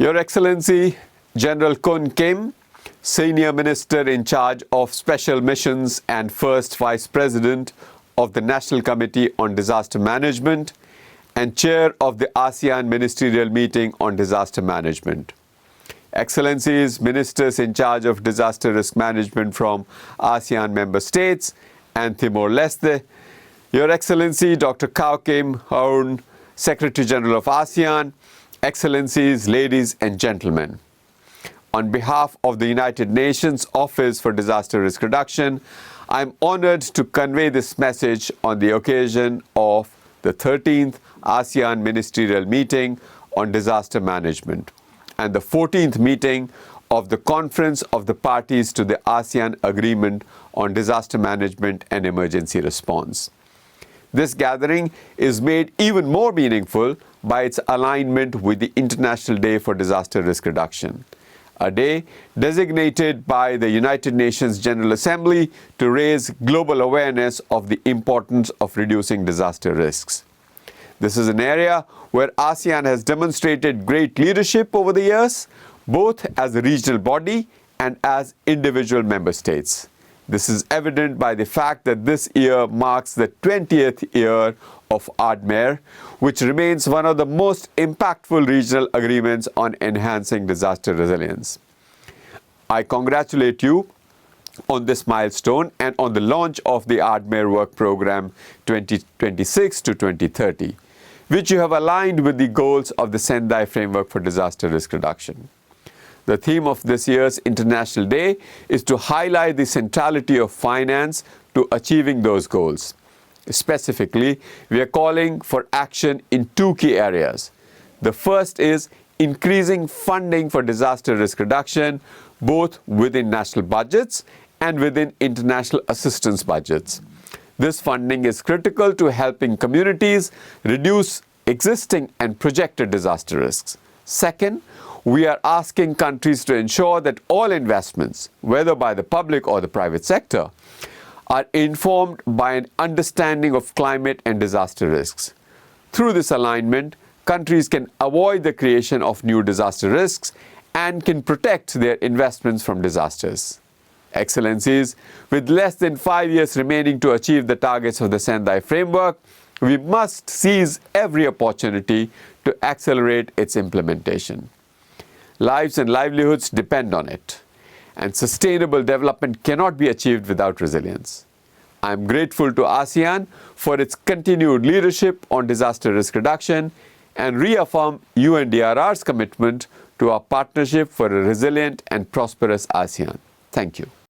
Your Excellency, General Kun Kim, Senior Minister in charge of Special Missions and First Vice President of the National Committee on Disaster Management and Chair of the ASEAN Ministerial Meeting on Disaster Management. Excellencies, Ministers in charge of Disaster Risk Management from ASEAN member states and Timor-Leste, Your Excellency Dr. Kao Kim Hoorn, Secretary General of ASEAN, Excellencies, ladies and gentlemen. On behalf of the United Nations Office for Disaster Risk Reduction, I am honored to convey this message on the occasion of the 13th ASEAN Ministerial Meeting on Disaster Management and the 14th meeting of the Conference of the Parties to the ASEAN Agreement on Disaster Management and Emergency Response. This gathering is made even more meaningful by its alignment with the International Day for Disaster Risk Reduction, a day designated by the United Nations General Assembly to raise global awareness of the importance of reducing disaster risks. This is an area where ASEAN has demonstrated great leadership over the years, both as a regional body and as individual member states. This is evident by the fact that this year marks the 20th year of AADMER, which remains one of the most impactful regional agreements on enhancing disaster resilience. I congratulate you on this milestone and on the launch of the AADMER Work Programme 2026 to 2030, which you have aligned with the goals of the Sendai Framework for Disaster Risk Reduction. The theme of this year's International Day is to highlight the centrality of finance to achieving those goals. Specifically, we are calling for action in two key areas. The first is increasing funding for disaster risk reduction, both within national budgets and within international assistance budgets. This funding is critical to helping communities reduce existing and projected disaster risks. Second, we are asking countries to ensure that all investments, whether by the public or the private sector, are informed by an understanding of climate and disaster risks. Through this alignment, countries can avoid the creation of new disaster risks and can protect their investments from disasters. Excellencies, with less than 5 years remaining to achieve the targets of the Sendai Framework, we must seize every opportunity to accelerate its implementation. Lives and livelihoods depend on it, and sustainable development cannot be achieved without resilience. I am grateful to ASEAN for its continued leadership on disaster risk reduction and reaffirm UNDRR's commitment to our partnership for a resilient and prosperous ASEAN. Thank you.